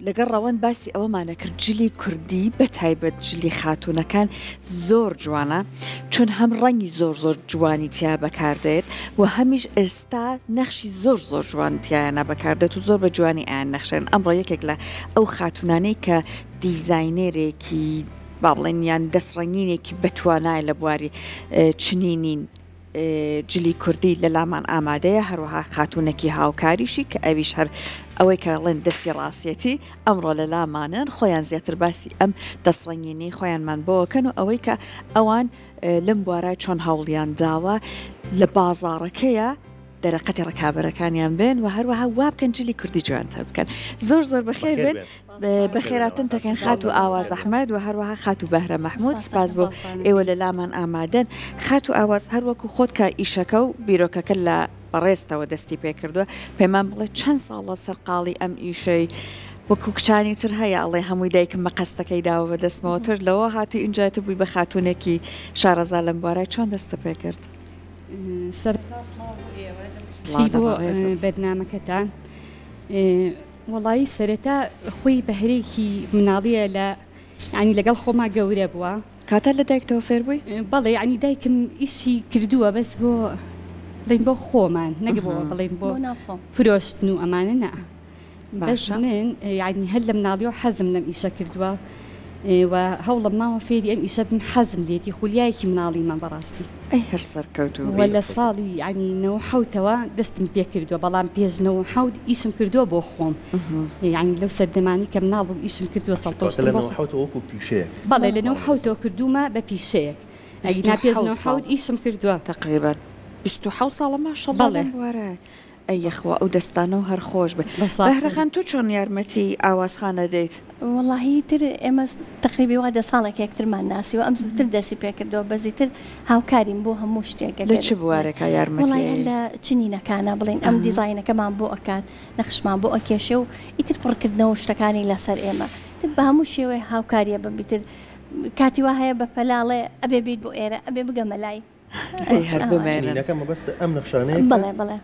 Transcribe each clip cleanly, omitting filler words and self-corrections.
لەگەڵ ڕەوەند باسی ئەوەمانە کرد جلی کوردی بەتایبەت جلی خاتوونەکان زۆر جوانە چون هەم ڕەنگی زۆر جوانی تیا بەکاردێت و هەمیش ئێستا نەخشی زۆر جوانتیایانە بەکاردێت و زۆر بە جوانی ئایان نەخشێن ئەمڕۆ یەکێک لە ئەو خاتوونانەی کە دیزاینێرێکی با بڵێن یان دەستڕەنگینێکی بەتوانای لە بواری چنینین جلی کوردی لە لامان ئامادەیە هەروەها خاتوونێکی هاوکاریشی کە ئەویش هەر ئەوەی کە ڵێن دەستی ڕاستیەتی ئەمڕۆ لە لامانن خۆیان زیاتر باسی ئەم دەستڕەنگینی خۆیانمان بۆکەن و ئەوەی کە ئەوان لەم بوارای چۆن هەوڵیان داوە لە بازاڕەکەیە دەرەقەتی ڕکابەرەکانیان بێن و هەروەها وا بکەن جلی کوردی جوانتر بکەن زۆر بەخێر بێن بەخێراتن تەکەن خات و ئاواز ئەحمەد و هەروەها خات و بەهرە مەحموود سپاس بۆ ئێوە لە لامان ئامادەن خات و ئاواز هەروەکو خۆت کە ئیشەکە و بیرۆکەکە لە بەڕێستەوە دەستی پێ کردووە پێمان بڵێ چەند ساڵە سەرقاڵی ئەم ئیشەی وەکو کچانی تر هەیە ئەڵێ هەمووی دایکم بە قەستەکەی داوە بەدەستمەوە تر لەوە هاتووی ئینجاتە بووی بە خاتوونێکی شارەزا لەم بوارای چۆن دەستە پێ کرد بەرنامەکەتان وەڵی سەرەتا خۆی بەهرێکی مناڵیە لە ینی لەگەڵ خۆما گەورە بووە کاتە لە دایکتەوە فێر بووی؟ بەڵێ ینی دایکم ئیشی کردووە بەس بۆ بڵین بۆ خۆمان نەگەبەوە بڵین بۆ فرۆشتن و ئەمانە نە بەس من ینی هەر لە مناڵیەوە حەزم لەم ئیشە کردووە و هەوڵم ماوە فێری ئەم ئیشە بم حەزم لێتی خولیایەکی مناڵیمان بەڕاستی ئەی هەر سەرکەوتوو وە لە ساڵی ینی 90ەوە دەستم پێ کردووە بەڵام پێش 90 ئیشم کردووە بۆ خۆم ینی لەو سەردەمانی کە مناڵ بوو ئیشم کردووە سەڵتەوەکو پیشەیە بەڵێ لە 90ەوە کردومە بە پیشەیە ئەگینا پێش 90 ئیشم کردووە تقریبا 27 ساڵە ماشەڵڵا وارە ئەی یەخوا ئەو دەستانە و هەر خۆش بێ بەهرەخان تۆ چۆن یارمەتی ئاوازخانە دەیت؟ وەڵاهی تر ئێمە تقریبی وا 10 ساڵێک یەکترمان ناسی و ئەم زووتر دەستی پێکردەوە بەزیتر هاوکاریم بۆ هەموو شتێکە لە چ بوارێکە یارمەتی؟ وەڵی لە چنینەکانە بڵین ئەم دیزاینەکەمان بۆ ئەکات نەخشمان بۆ ئەکێشە و ئیتر پڕکردنەوە شتەکانی لەسەر ئێمە تر بە هەموو شێوەیە هاوکاریە ببیتر کاتی وا هەیە بە پەلاڵێ ئەبێ بیت بۆ ئێرە ئەبێ بگەمە لای هەر بمێنن بەس ئەم نەخشانەیە بەڵێ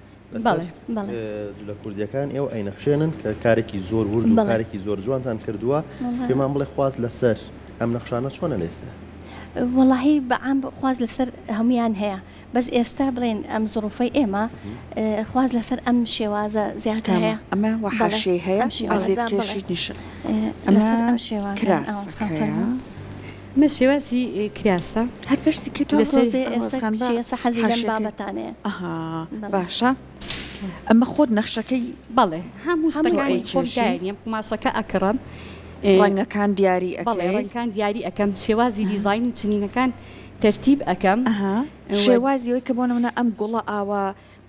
لە کوردیەکان ئێوە ئەی نەخشێنن کە کارێکی زۆر ورد و کارێکی زۆر جوانتان کردووە پێمان بڵێ خواز لەسەر ئەم نەخشانە چۆنە لێسە؟ وەڵاهی بەعام خواز لەسەر هەمویان هەیە بەس ئێستا بڵێن ئەم زڕوفەی ئێمە خواز لەسەر ئەم شێوازە زیاتر هەیە ئەمە وەحەشەی هەیە ئازێت کێشی نیشە لەسەر ئەم شێوازە مە شێوازی کراسە هەر پرسی کە تۆ ئێستا حەزی لەم بابەتانەیە باشە ئەمە خۆت نەخشەکەی بەڵێ هەموو شتەکانی خۆمدایم قماشەکە ئەکڕم ڕەنگەکان دیاری ڕەنگەکان دیاری ئەەکەم شێوازی دیزاین و چنینەکان تەرتیب ئەەکەم شێوازی ئەوی کە بۆ نمونە ئەم گوڵە ئاوا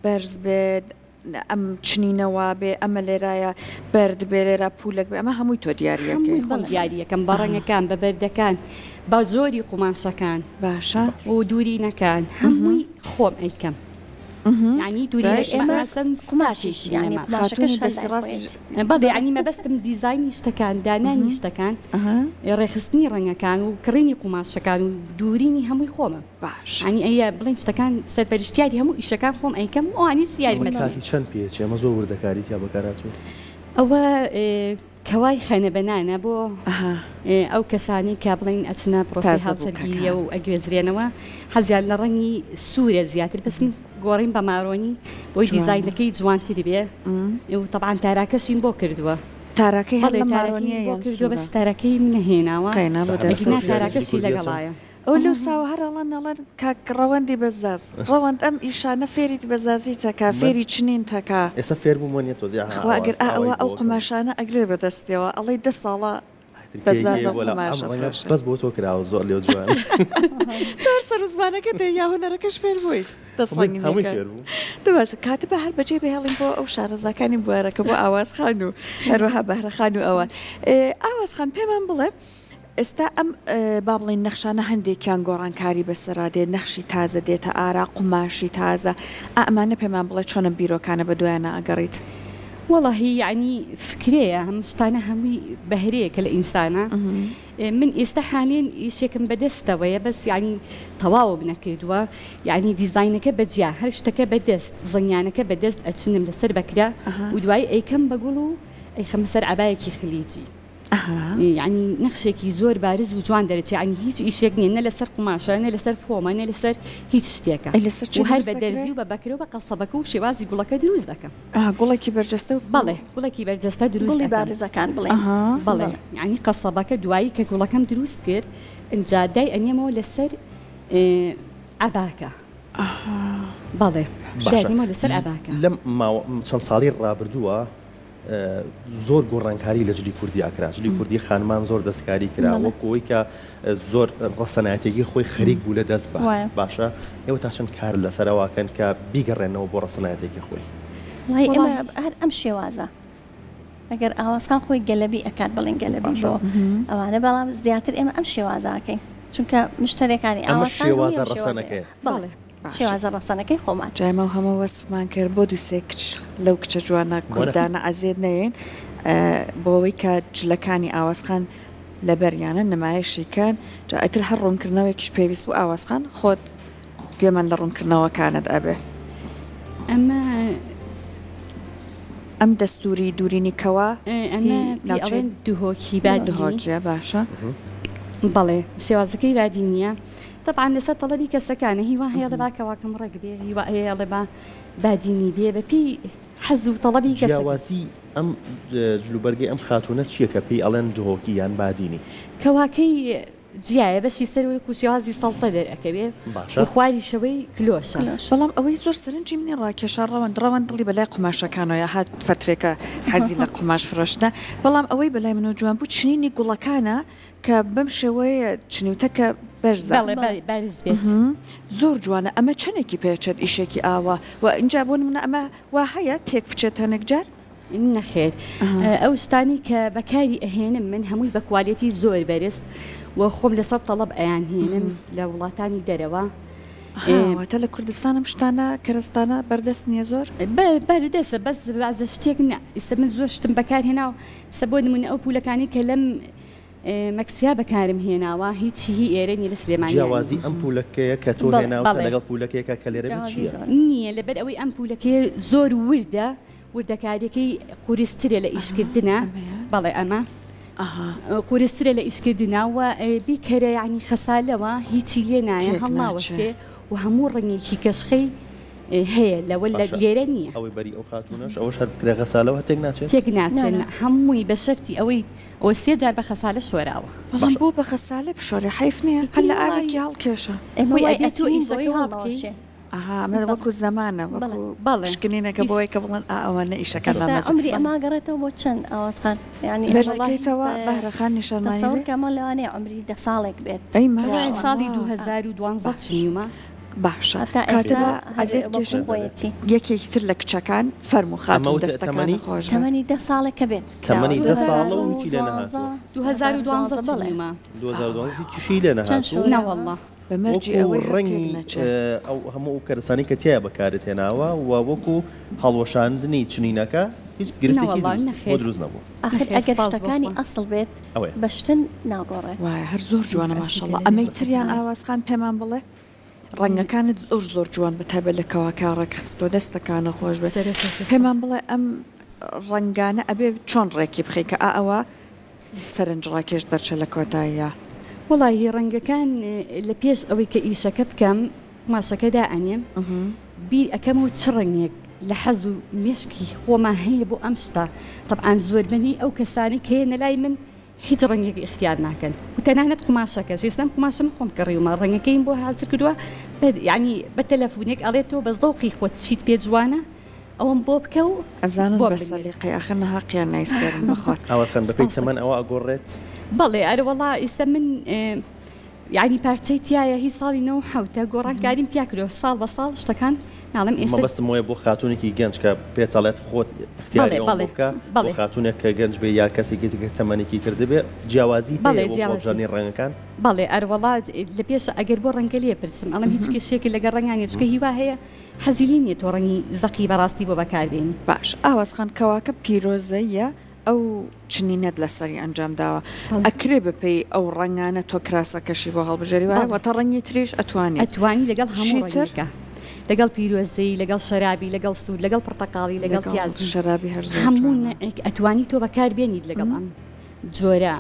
بەرز بێت ئەم چنینەوە بێ ئەمە لێرایە بەرد بێ لێرا پولێک بێ ئەمە هەمووی تۆ دیاریەکەی دیاریەکەم بە ڕەنگەکان بە بەردەکان با زۆری قوماشەکان باشە و دوورینەکان هەمووی خۆم ئەیکەم ینی دووری ینی مەبەستم دیزایانی شتەکان دانانی شتەکان ڕێخستنی ڕەنگەکان و کڕینی قوماشەکان و دوورینی هەمووی خۆمە باش ینی ئەیە بڵێن شتەکان سەرپەرشتیاری هەموو ئیشەکان خۆم ئەیکەم ئەوانیش یاریمەتی چەند پێچ ئەمە زۆر وردەکاری تا بەکاراتوە ئەوە کەوای خەنە بەنانە بۆ ئەو کەسانی کە بڵین ئەچنە پرۆسی هاوسەرگیریە و ئەگوێزرێنەوە حەزیان لە ڕەنگی سوورە زیاتر بەس من گۆڕین بە مارۆنی بۆی دیزاینەکەی جوانتری بێ و طبعاان تاراکەشین بۆ کردووە تاراکەی هەڵ مارۆنیە کردووە بەس تارەکەی منەهێناوە تاراکەشی لەگەڵایە ئەو لەو ساوە هەرڵەن نەڵەن ڕەوەندی بەزاز ڕەوەند ئەم ئیشانە فێریت بەزازی تەکا فێری چنین تەکا ئێستا فێر بوومەنیە تۆزیاگەر ئەوە ئەو قماشانە ئەگرێ بەدەستەوە ئەڵی 10 ساڵە بەس بۆ تۆ کراوە زۆر لێو جوان تۆر سەر زمانەکە دێ یا هوەرەکەش فێر بوویت دەسڵنی باشە کاتە بە هەر بەجێ بهێڵین بۆ ئەو شارەزاکانی بوارەکە بۆ ئاوازخان و هەروەها بەهرەخان و ئەوان ئاوازخان پێمان بڵێ ئێستا ئەم با بڵین نەخشانە هەندێکیان گۆڕانکاری بەسەرادێت نەخشی تازە دێتە ئارا قوماشی تازە ئەمانە پێمان بڵێ چۆنم بیرۆکانە بە دوایانە ئەگەڕیت وەڵی ینی فکرەیە هەم شتانە هەمووی بەهرەیەکە لە ئینسانە من ئێستا حالێن ئیشێکم بەدەستەوەیە بەس ینی تەواوە بنەکردووە ینی دیزاینەکە بەجیا هەر شتەکە بەدەست زەنیانەکە بەدەست ئەچنم لەسەر بەکرا و دوای ئەیکەم بەگوڵ و خمسەر عبایەکی خلیجی يعني نەخشێکی زۆر بارز و جوان دەرێت یعنی هیچ ئیشێک نیە نە لەسەر قماشە نە لەسەر فۆمە نە لەسەر هیچ شتێکە و هەر بە دەرزی و بە بەکرە و بە قەسەبەکە و شێوازی گوڵەکە دروست دەکەم گوڵێکی بەرجەستە و بەڵێ گوڵێکی بەرجەستە دروست بارزەکان بڵێ یعنی قەسەبەکە دوایی کە گوڵەکەم دروست کرد ئەنجا دای ئەنیەمەوە لەسەر عەباکە بەڵێ دایمەوە لەسەر عەباکە لەم چەند ساڵی ڕابردووە زۆر گۆڕانکاری لە جلی کوردی ئاکرا جلی کوردی خانمان زۆر دەستکاری کرا وەکەوەی کە زۆر ڕەسەنایەتێکی خۆی خەریک بوو لە دەست بات باشە ئێوە تا چەند کار لەسەرەوەکەن کە بیگەڕێنەوە بۆ ڕەسەنایەتێکی خۆی هەر ئەم شێوازە ئەگەر ئاوازخان خۆی گەلەبی ئەکات بڵێن گەلەبی بۆ ئەوانە بەڵام زیاتر ئێمە ئەم شێوازاکەین چونکە مشتەرەکانی ئاوازخان شێوازە ڕەسەنەکەی بەڵێ شێوازە ڕەسەنەکەی خۆمان جایمە و هەموو وەسفمان کرد بۆ دووسێ کچ لەو کچە جوانە کوردانە ئازێت نەوێن بۆەوەی کە جلەکانی ئاوازخان لەبەریانە نمایشیکەن جا ئەتر هەر ڕوونکردنەوەیکیش پێویست بوو ئاوازخان خۆت گوێمان لە ڕوونکردنەوەکانت ئەبێ ئەم دەستوری دوورینی کەوا ئەمە دوهۆکی بادهۆکیە باشە بەڵێ شێوازەکەی بادینیە طبعا لەسەر تەڵەبی کەسەکانە هیوا هەیە دەباکەواکەم ڕێک بێ هیوا هەیە دەبا بادینی بێ بەپی حەز و تەڵەبی کەس جیاوازی ئەم جلوبەرگی ئەم خاتونە چییە کە پێی ئەڵێن دهۆکی یان بادینی کەواکەی جیایە بەشی سەرەوەی کوشیوازی سەڵتە دەرەکەوێ خواری شەوەی کلۆشە بەڵام ئەوەی زۆر سەرنجی منی ڕاکێشە ڕەوەند دڵی بەلای قماشەکانەوە هات فترێکە حەزی لە قماش فرۆشتە بەڵام ئەوەی بەلای منەوە جوان بوو چنینی گوڵەکانە کە بەم شێوەیە چنیوتەکە بەرزە زۆر جوانە ئەمە چەندێکی پێچێت ئیشێکی ئاوا و اینجا بۆ منە ئەمە وا هەیە تێک بچێت هەنێک جار نەخێت ئەو شتانی کە بەکاری ئەهێنم من هەمووی بە کوالیەتی زۆر بەرز و خۆم لەسەر تەڵەب ئەیان هێنم لە وڵاتانی دەرەوە واتە لە کوردستانم شتانە کەرستانە بەردەست نییە زۆر بەردەسە بەس بازە شتێک ئێستا من زۆر شتم بەکارهێنا و سە بۆ نمونە ئەو پولەکانی کە لەم مەکسیا بەکارم هێناوە هیچی هی ئێرەنی لە سلێمانی جیاوازی ئەم پولەکەیە کە تۆ هێناوە لەگەڵ پولەکەیەکە کە لێرە چییە نییە لەبەر ئەوەی ئەم پولەکەی زۆر وردە وردەکاریەکەی قورسترە لە ئیشکردنە بەڵێ ئەمە قورسترە لە ئیشکردناوە بیکەرە یعنی خەسالەوە هیچی لێ نایە هەڵناوەشێ و هەموو ڕنگێکی کەشخەی هەیە لەوە لە لێرە نییە ئەوەی بەری ئەو خاتونەش ئەوە شەر بکرێ خەسالەوە تێک ناچێت تێک ناچێت هەمووی بە شەرتی ئەوەی ئەوە سێ جار بە خەسالە شۆراوە بەڵام بۆ بە خەسالە بشۆری حیف نییە هەر لە ئاوێکی هەڵکێشە ئەمە وەکو زمانە بەڵێشکنینەکە بۆی کە بڵێن ئەوەنە ئیشەکە عمری ئەما گەڕێتەوە بۆ چەند ئاوازخان یعنی بەرزەکەیتەوە بەهرەخان نیشانمانی کەمە لەوانێ عمری 10 ساڵێک بێت ساڵی 2012 چنیومە باشە کاتەبە ئازێت کێشن یەکێکی تر لە کچەکان فەرموخات دەستەکانی خۆش تەمەنی 10 ساڵێکە بێت تەمەنی 10 ساڵە و هیچی لێ نەهاتووە 2012 چنیومە 2012 هیچی لێ نەهاتووە نەوەڵڵا بەمەرجی ئەوەی ڕەنگی ئەو هەموو کەرسانی کە تایە بەکارت هێناوە و وەکو هەڵوەشاندنی چنینەکە هیچ گرفتێکی بۆ دروست نەبوو ئەگەر شتەکانی ئەسڵ بێت بەشتن ناگۆڕێ وایە هەر زۆر جوانە ماشەڵڵا ئەمەی تریان ئاوازخان پێمان بڵێ ڕەنگەکانت زۆر جوان بەتابێت لە کەواکە ڕێکخستۆ دەستەکانە خۆش بێت پێمان بڵێ ئەم ڕەنگانە ئەبێ چۆن ڕێکی بخەی کە ئەوە سەرنج ڕاکێش دەرچە لە کۆتاییە وڵی ڕەنگەکان لە پێش ئەوەی کە ئیشەکە بکەم ماشەکەدا ئەنێم بیر ئەەکەمەوە چ ڕنگێک لە حەز و مێشکی خۆمان هەیە بۆ ئەم شتە طبعاان زۆربەنی ئەو کەسانی کە هەیە نەلای من هیچ ڕەنگێکی اختیار ناکەن و تەنانەت قماشەکە ژێستم قماشم خۆم کڕیومە ڕەنگەکەیم بۆ حاضر کردووە ینی بە تەلەفۆنێک ئەڵێتەوە بە زەوقی خۆت چیت پێ جوانە ئەوم بۆ بکە و ئەزانم بە سەلیقی ئاخر نەهاقیان نایسپێرم بخۆت ئاوازخان بەپێی چەمەن ئەوە ئەگۆڕێت بەڵێ ئەرەوەڵا ئێستا من یعنی پارچەی تایە هی ساڵی 1970 گۆڕانکاریم تیا کردەوە ساڵ بە ساڵ شتەکان ناڵم ئێستا بەستم وایە بۆ خاتونێکی گەنج کە پێچەڵێت خۆت اختیاری بکە بۆ خاتونێک کە گەنج بێ یا کەسێکی کە تەمەنێکی کردبێ جیاوازی بۆژانی ڕەنگەکان بەڵێ ئەروەڵات لە پێش ئەگەر بۆ ڕەنگە لێ پرسم ئەڵم هیچ کێشێکی لەگەڵ ڕەنگانی چکە هیوا هەیە حەزیلی نیە تۆ ڕەنگی زەقی بەڕاستی بۆ بەکاربێنی باش ئاوازخان کەواکە پیرۆزەیە ئەو چنینەت لەسەری ئەنجام داوە ئەکرێ بپێی ئەو ڕەنگانە تۆ کراسەکەشی بۆ هەڵبژێری وایە وەتە ڕەنگی تریش ئەتوانی لەگەڵ هەموو ڕەنگەکە لەگەڵ پیرۆزەی لەگەڵ شەرابی لەگەڵ سوود لەگەڵ پڕتەقاڵی لەگەڵ پیازی شەرابی هەر هەموو ئەتوانی تۆ بەکار بێنیت لەگەڵ ئەم جۆرە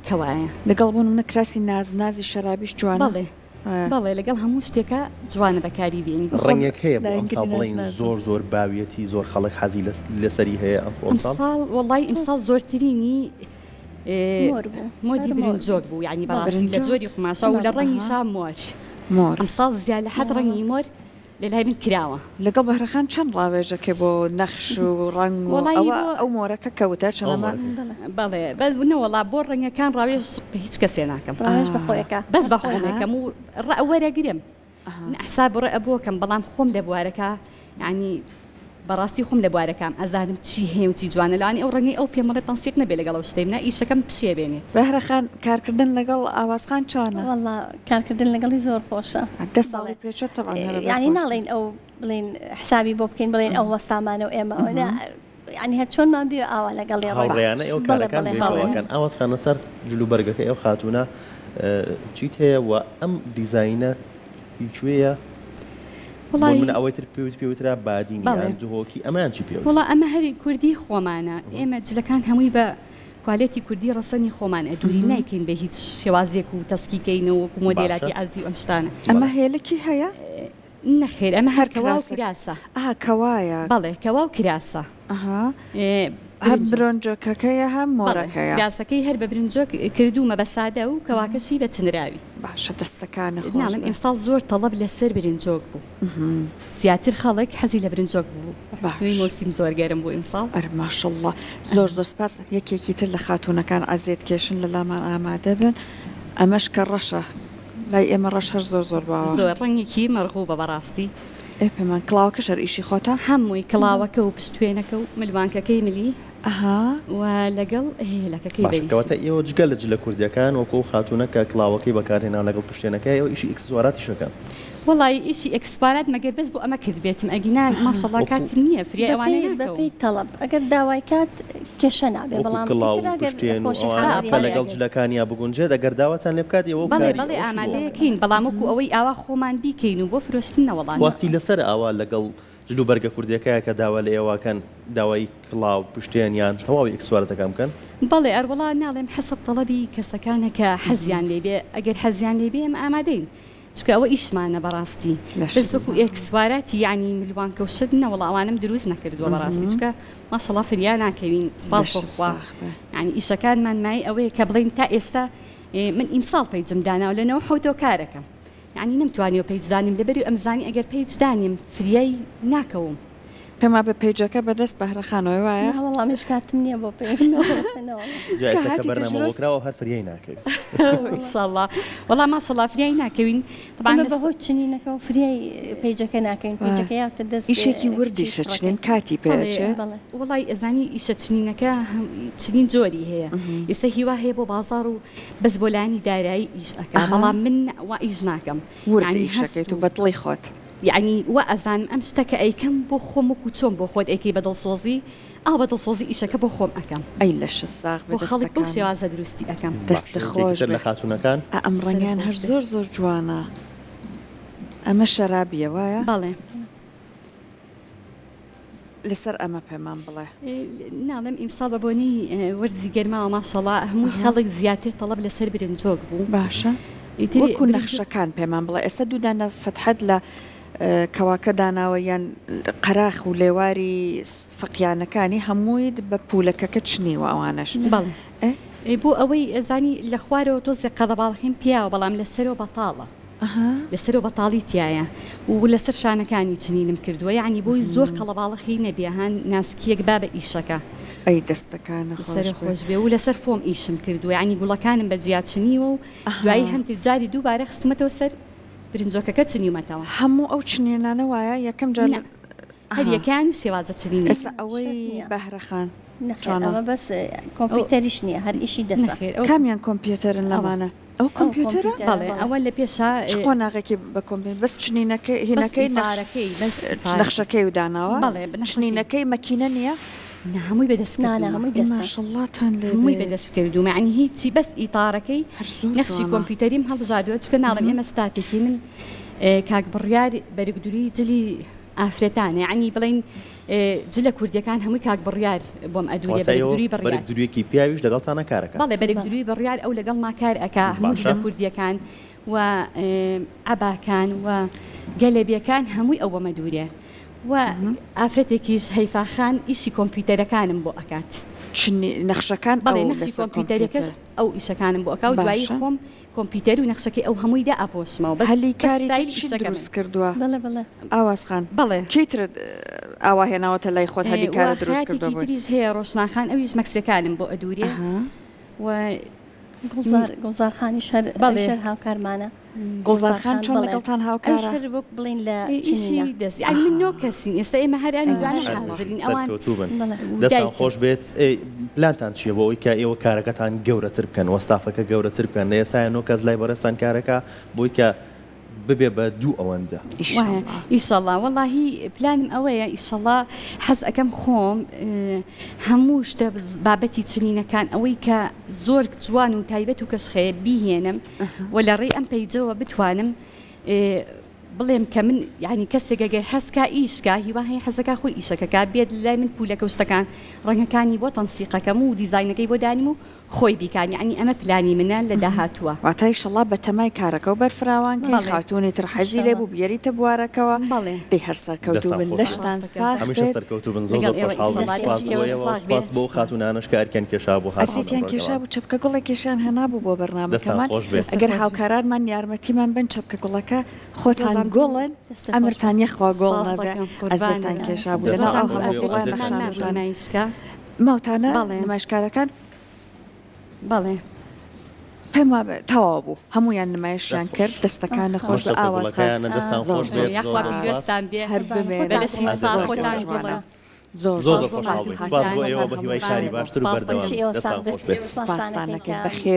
کەوایە لەگەڵ بوون منە کراسی نازی شەرابیش جوانە بەڵێ لەگەڵ هەموو شتێکە جوانە بەکاری بێنی ڕەنگێک هەیە بڵین زۆر باویەتی زۆر خەڵک حەزی لەسەری هەیە ئەمساڵ وڵی ئەمساڵ زۆرترینی مۆدی برنجۆک بوو یعنی بەڕاستی لە جۆری قماشە و لە ڕەنگی شا مۆر ئەمساڵ زیاد لە حەد ڕەنگی مۆر لەلای من کراوە لەگەڵ بەهرەخان چەند ڕاوێژەکە بۆ نەخش و ڕنگ ئەو مۆرەکە کەوتە چەنەمە بەڵێ بەنەوەڵا بۆ ڕەنگەکان ڕاوێژ بە هیچ کەسێ ناکەم بەخۆیەکە بەس بە خۆمەکەم و وەرەگرم حساب ڕێ ئەبووکەم بەڵام خۆم لە بوارەکە ینی بەڕاستی خۆم لە بوارەکەم ئەزانم چی هەیە و چی جوانە لەوانی ئەو ڕەنگی ئەو پێمەڵێ تەنسیق نەبێ لەگەڵ ئەو شتێمە ئیشەکەم پشێ بێنێت بەهرەخان کارکردن لەگەڵ ئاوازخان چۆنە والله کارکردن لەگەڵی زۆر خۆشە 10 ساڵی پێشە تەبان ینی ناڵێن ئەو بڵێن حسابی بۆ بکەین بڵێن ئەو وەستامانە و ئێمە ینی هەر چۆنمان بێ ئاوا لەگەڵی ڕێیانە ئەو کارەکان بێکەوەکەن ئاوازخانە سەر جلوبەرگەکە ئەو خاتونە چیت هەیە و ئەم دیزاینە هیچوەیە من ئەوەی تر پێوترا بادینیان جوهۆکی ئەمان چی پێ وڵا ئەمە هەری کوردی خۆمانە ئێمە جلەکان هەمووی بە کوالێتی کوردی ڕەسەنی خۆمانە دووری نایکەین بە هیچ شێوازێک و تەسکیکەینەوە و مۆدێلاتی ئازی و ئەم شتانە ئەمە هێلکی هەیە نەخێر ئەمە هەر کەوا و کراسە کەوایە بەڵێ کەوا و کراسە هەم برۆنجۆکەکەیە هەم مۆرەکەیە کراسەکەی هەر بە برنجۆک کردومە بە سادە و کەواکەشی بە چنراوی باشە دەستەکانە ناڵم ئێمساڵ زۆر تەڵەب لەسەر برنجۆک بوو زیاتر خەڵک حەزی لە برنجۆک بوو دوی مۆسیم زۆر گەرم بوو ئێمساڵ ماشەڵڵا زۆر سپاس یەکێکی تر لە خاتونەکان ئازێت کێشن لە لامان ئامادە بن ئەمەش کە ڕەشە لای ئێمە ڕەش هەر زۆر باوە زۆر ڕەنگێکی مەرغوو بە بەڕاستی پێمان کڵاوەکە شەر ئیشی خۆتە هەمووی کڵاوەکە و پشتوێنەکە و ملوانکەکەی ملی و لەگەڵ هێلەکەکەی باشکەواتە ئێوە جگە لە جلە کوردیەکان وەکو خاتونە کە کڵاوەکەی بەکارهێنا لەگەڵ پشتێنەکەی ئەو ئیشی ئەکسسواراتیشەکەن وڵی ئیشی ئەکسپارات مەگەر بەس بۆ ئەمە کرد بێتم ئەگینا ماشەڵڵا کاتم نییە فری ئەوانە بەپی تەڵب ئەگەر داوای کات کێشە نابێ بەڵام لەگەڵ جلەکانیا بگونجێت ئەگەر داواتان لێ بکات ئەوە بەڵێ ئامادەیەکەین بەڵام وەکو ئەوەی ئاوا خۆمان بیکەین و بۆ فرۆشتن نەوەڵان واستی لەسەر ئاوا لەگەڵ جلوبەرگە کوردیەکەیە کە داوا لە ئێواکەن داوای کڵاو پشتیانیان تەواوی ئەکسسوارەتەکەم بکەن بەڵێ ئەروەڵا ناڵێم حەسەب تەڵەبی کەسەکانە کە حەزیان لێبێ ئەگەر حەزیان لێبێ ئەمە ئامادەین چکە ئەوە ئیشمانە بەڕاستی بەس وەکو ئێکسوارەتی یعنی ملوان کەوشت نەوەڵاوانم دروست نەکردووە بەڕاستی چکە ماشەڵڵا فریان ناکەوین سپاس بۆخوا یعنی ئیشەکانمان مای ئەوەیە کە بڵین تا ئێستا من ئیمساڵ پەیجم داناوە لەنەوە حوتۆ کارەکەم یعنی نەمتوانیەوە پەیجدانیم لەبەری ئەمزانی ئەگەر پەیجدانیم فریای ناکەوم پێما بە پێیجەکە بەدەست بەهرەخانەوەی وایە وەڵامیش کاتم نییە بۆ جایسەکە بەرنامەوەکراوە هەر فریای ناکەوین ئینشاءڵڵا وەڵام ماشەڵڵا فریای ناکەوین طبعا بەهۆی چنینەکە و فریای پەیجەکە ناکەین پەیجەکە یاکە دەست ئیشێکی وردیشە چنین کاتی پێچێت وڵی ئەزانی ئیشە چنینەکە چنین جۆری هەیە ئێستا هیوا هەیە بۆ بازار و بەس بۆ لانی دارایی ئیش ئەکا بەڵام من وا ئیش ناکەم وردیشەکەیت و بەدڵی خۆت یعنی و ئەزانم ئەم شتەکە ئەیکەم بۆ خۆم وەکو چۆن بۆ خۆت ئەیکەی بەدڵسۆزی ئەو بەدڵسۆزی ئیشەکە بۆ خۆم ئەەکەم ئەی لە ساغ بۆ خەڵک بۆ شێوازە دروستی ئەەکەم دەستە خۆش لە خاتونەکان ئەم ڕەنگیان هەر زۆر جوانە ئەمە شەرابیە وایە بەڵێ لەسەر ئەمە پێمان بڵێ ناڵم ئیمساڵ بە بۆنەی وەرزی گەرماوە ماشەڵڵا هەمووی خەڵک زیاتر تەڵەب لەسەر برنجۆک بوو باشە وەکو نەخشەکان پێمان بڵێ ئێستا دوودانە فەتحەت لە کەواکە داناوە یان قەراخ و لێواری فەقیانەکانی هەمووی بە پولەکەکە چنیوە ئەوانش بەڵێ بۆ ئەوەی ئەزانی لە خوارەوە تۆزی قەدەباڵخین پیاوە بەڵام لەسەرەوە بەتاڵە لەسەرەوە بەتاڵی تایە و لەسەر شانەکانی چنینم کردووە یعنی بۆی زۆر قەڵەباڵخی نەبیهان ناسکیەک با بە ئیشەکە ئەی دەستەکانە خۆش بێ و لەسەر فۆم ئیشم کردووە ینی گوڵەکانم بە جیات چنیوە و دوایی هەمتر جاری دووبارە خستمەتەوە سەر برنجۆکەکە چنیومەتەوە هەموو ئەو چنێنانە وایە یەکەم جار هەر یەکان و شێوازە چنین ئێستا ئەوەی بەهرەخان ئەمە بەس کۆمپیوتەریش نییە هەر ئیشی دەست کامیان کۆمپیوتەرن لەمانە ئەو کۆمپیوتەرە بەڵێ ئەوە لە پێشا قۆناغێکی بە کۆمپیوتەر بەس چنینەکەی هینەکەی نەخشەکەی نەخشەکەی و داناوە چنینەکەی مەکینە نییە هەمووی بەدەستکردو ماشەڵڵاتان لێ هەمووی بەدەستکردو یعنی هیچی بەس ئیتارەکەی نەخشی کۆمپیوتەریم هەڵبژاردووە چکە ناڵم ئێمە ستاتێکی من کاک بڕیار بەرگدوری جلی ئافرەتانە یعنی بڵین جلە کوردیەکان هەمووی کاک بڕیار بۆم ئەدوریە بەرگدوری بڕیار بەرگدوریەکی پیاویش لەگەڵتانە کارەکە بەڵێ بەرگدوری بڕیار ئەو لەگەڵ ما کار ئەکا هەموو جلە کوردیەکان و عەباکان و گەلەبیەکان هەمووی ئەو بۆمە دوورێ و ئافرەتێکیش هەیفاخان ئیشی کۆمپیوتەرەکانم بۆ ئەکات نەخشەکان بەڵێ نەخشی کۆمپیوتەرەکەش ئەو ئیشەکانم بۆ ئەکا و دوایی خۆم کۆمپیوتەر و نەخشەکەی ئەو هەموویدا ئاپۆشمەوە بەس هەلی کاری دروست کردووە بەڵێ ئاوازخان بەڵێ چیتر ئاوا هێناوەتە لای خۆت هەلی کارە دروست کردووە تریش هەیە ڕۆشناخان ئەویش مەکسیەکانم بۆ ئەدوورێ و گوڵزارخانی شەر هاوکارمانە گوڵزارخان چۆن لەگەڵتان هاوکارە بۆ بڵین لە ئیشی دەست یعنی من نۆ کەسین ئێستا ئێمە هەرانی دوانە حاضرین ئەوان دەستان خۆش بێت پلانتان چییە بۆ ئەوی کە ئێوە کارەکەتان گەورەتر بکەن وەستافەکە گەورەتر بکەن لە ئێسایە نۆ کەس لای بەڕێستان کارەکە بۆی کە ببێ بە دوو ئەوەندە ئیشەڵڵا وەڵاهی پلانم ئەوەیە ئیشەڵڵا حەز ئەەکەم خۆم هەموو شتە بابەتی چنینەکان ئەوەی کە زۆر جوان و تایبەت و کەشخەیە بیهێنم و لە ڕێی ئەم پەیجەوە بتوانم بڵێم کە من یعنی کەسێکگەر هەستکە ئیشکە هیوا هەیە حەزەکە خۆی ئیشەکەکە بێت لای من پولەکە شتەکان ڕەنگەکانی بۆ تەنسیقەکەم و دیزاینەکەی بۆ دانیم و خۆی بیکان یعنی ئەمە پلانی منە لە داهاتووە واتای شەڵا بە تەمای کارەکە و بەرفراوانکەی خاتونی تر حەزی لێ بوو بیەریتە بوارەکەەوە دەی هەر سەرکەوتوو بن لەشتان هەمیشە سەرکەوتوو بن زۆر خۆشحاڵ بۆ خاتونانش کارکەن کێشا بۆ ئەسیتیان کێشا بوو چەپکە گوڵی کێشیان هەنابوو بۆ بەرنامەکەمان ئەگەر هاوکارانمان یارمەتیمان بن چەپکە گوڵەکە خۆتان گۆڵن ئەمرتان یەخوا گۆڵ نەبێ ئەزتان کێشا بوو لەناو ئەو هەموو نەخشانشکە ماوتانە نمایشکارەکان بەڵێ پێم وابێ تەواو بوو هەمویان نمایشیان کرد دەستەکان نەخۆش بە ئاوازخان هەر بمێنە زۆر سپاس بۆ ئێوە بە هیوای کاری باشتر و بەردەوام سپاستانەکەن بەخێر